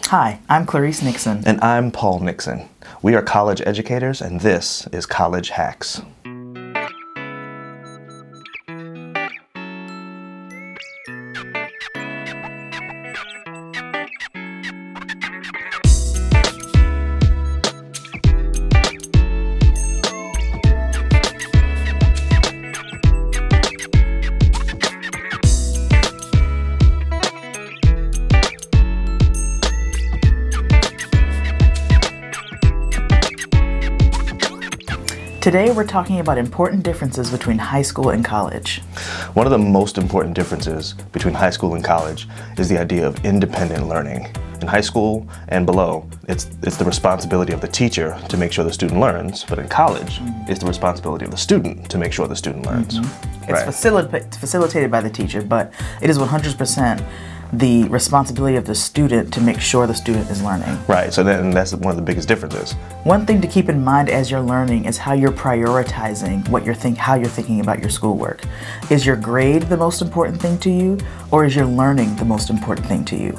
Hi, I'm Clarice Nixon. And I'm Paul Nixon. We are college educators, and this is College Hacks. Today we're talking about important differences between high school and college. One of the most important differences between high school and college is the idea of independent learning. In high school and below, it's the responsibility of the teacher to make sure the student learns, but in college, it's the responsibility of the student to make sure the student learns. It's facilitated by the teacher, but it is 100% the responsibility of the student to make sure the student is learning. Right, so then that's one of the biggest differences. One thing to keep in mind as you're learning is how you're prioritizing how you're thinking about your schoolwork. Is your grade the most important thing to you, or is your learning the most important thing to you?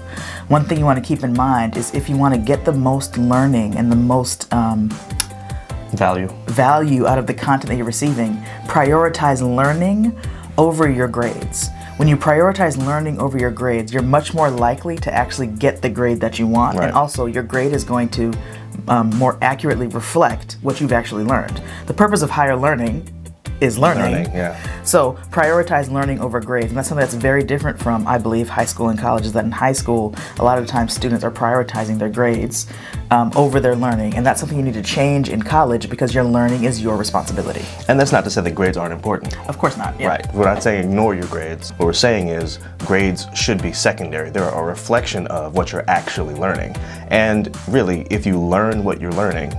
One thing you want to keep in mind is if you want to get the most learning and the most value out of the content that you're receiving, prioritize learning over your grades. When you prioritize learning over your grades, you're much more likely to actually get the grade that you want, and also your grade is going to more accurately reflect what you've actually learned. The purpose of higher learning is learning. So prioritize learning over grades, and that's something that's very different from, I believe, high school and college, is that in high school, a lot of the times students are prioritizing their grades over their learning, and that's something you need to change in college because your learning is your responsibility. And that's not to say that grades aren't important. Of course not. Yeah. Right. We're not saying ignore your grades. What we're saying is grades should be secondary. They're a reflection of what you're actually learning. And really, if you learn what you're learning,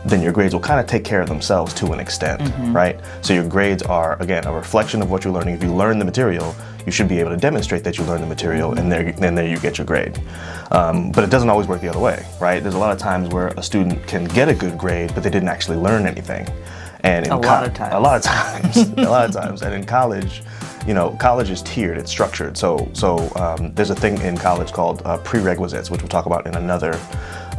then your grades will kind of take care of themselves to an extent, right? So your grades are, again, a reflection of what you're learning. If you learn the material, you should be able to demonstrate that you learned the material, and there you get your grade. But it doesn't always work the other way, right? There's a lot of times where a student can get a good grade, but they didn't actually learn anything. And a lot of times. And in college, college is tiered, it's structured. So there's a thing in college called prerequisites, which we'll talk about in another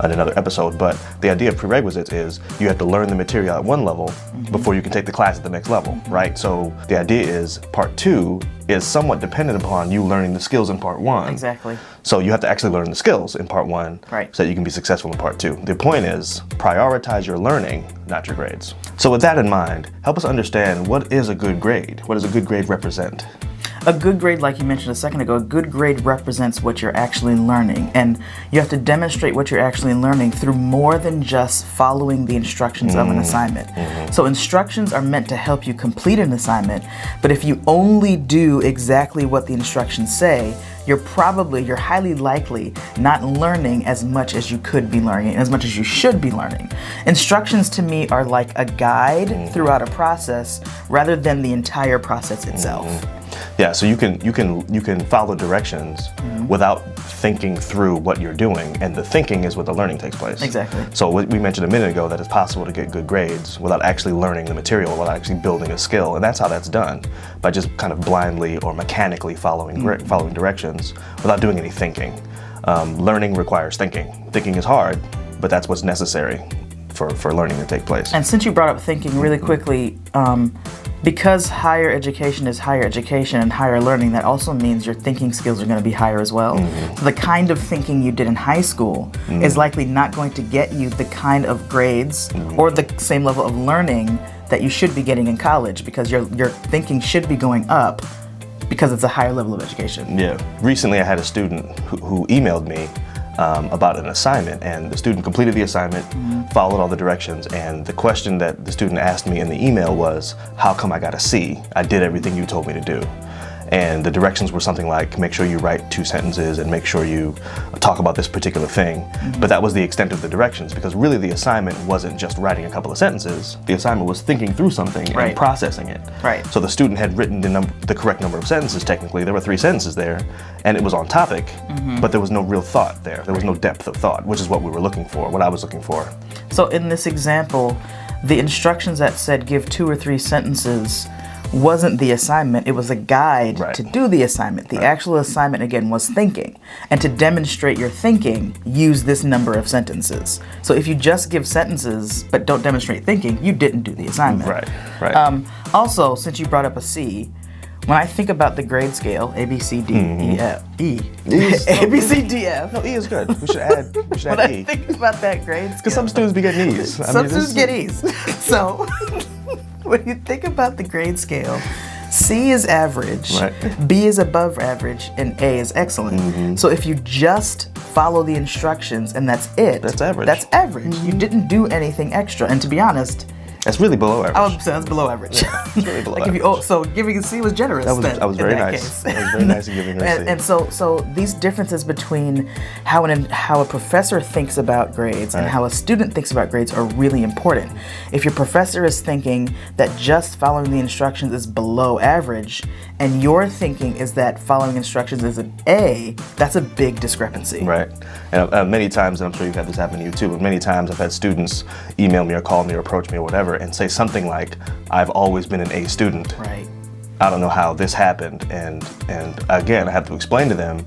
episode. But the idea of prerequisites is you have to learn the material at one level before you can take the class at the next level, right? So the idea is part 2 is somewhat dependent upon you learning the skills in part 1. Exactly. So you have to actually learn the skills in part 1 so that you can be successful in part 2. The point is prioritize your learning, not your grades. So with that in mind, help us understand, what is a good grade? What does a good grade represent? A good grade, like you mentioned a second ago, a good grade represents what you're actually learning, and you have to demonstrate what you're actually learning through more than just following the instructions of an assignment. So instructions are meant to help you complete an assignment, but if you only do exactly what the instructions say, you're highly likely not learning as much as you could be learning, as much as you should be learning. Instructions to me are like a guide throughout a process rather than the entire process itself. Yeah, so you can follow directions without thinking through what you're doing, and the thinking is where the learning takes place. Exactly. So we mentioned a minute ago that it's possible to get good grades without actually learning the material, without actually building a skill, and that's how that's done, by just kind of blindly or mechanically following directions without doing any thinking. Learning requires thinking. Thinking is hard, but that's what's necessary for learning to take place. And since you brought up thinking really quickly, because higher education is higher education and higher learning, that also means your thinking skills are going to be higher as well. So the kind of thinking you did in high school is likely not going to get you the kind of grades or the same level of learning that you should be getting in college, because your thinking should be going up because it's a higher level of education. Yeah. Recently I had a student who emailed me about an assignment, and the student completed the assignment, followed all the directions, and the question that the student asked me in the email was, how come I got a C? I did everything you told me to do. And the directions were something like, make sure you write 2 sentences and make sure you talk about this particular thing. But that was the extent of the directions, because really the assignment wasn't just writing a couple of sentences. The assignment was thinking through something and processing it. So the student had written the correct number of sentences technically. There were 3 sentences there, and it was on topic, but there was no real thought there. There was no depth of thought, which is what we were looking for, what I was looking for. So in this example, the instructions that said give 2 or 3 sentences wasn't the assignment, it was a guide Right. to do the assignment. The actual assignment, again, was thinking. And to demonstrate your thinking, use this number of sentences. So if you just give sentences but don't demonstrate thinking, you didn't do the assignment. Right. Also, since you brought up a C, when I think about the grade scale, A, B, C, D, E, F, E. A, B, C, D, F. No, E is good. We should add When E. I think about that grade scale. Because some students be getting E's. Some students get E's. So, when you think about the grade scale, C is average, Right. B is above average, and A is excellent. So if you just follow the instructions and that's it, That's average. That's average. You didn't do anything extra. And to be honest, That's really below average. I would say that's below average. It's really below like if you, average. so giving a C was generous. That was in very that nice. case. That was very nice of giving her a C. And so these differences between how a professor thinks about grades and Right. how a student thinks about grades are really important. If your professor is thinking that just following the instructions is below average, and your thinking is that following instructions is an A, that's a big discrepancy. Right. And many times, and I'm sure you've had this happen to you too, but many times I've had students email me or call me or approach me or whatever and say something like, I've always been an A student. Right. I don't know how this happened. And again, I have to explain to them,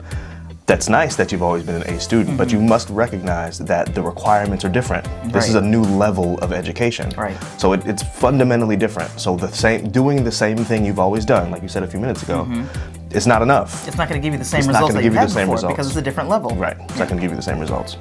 that's nice that you've always been an A student, but you must recognize that the requirements are different. This is a new level of education. Right. So it's fundamentally different. So doing the same thing you've always done, like you said a few minutes ago, it's not enough. It's not going to give you the same It's not results gonna that give you you had the same before results. because it's a different level. Right. It's not going to give you the same results.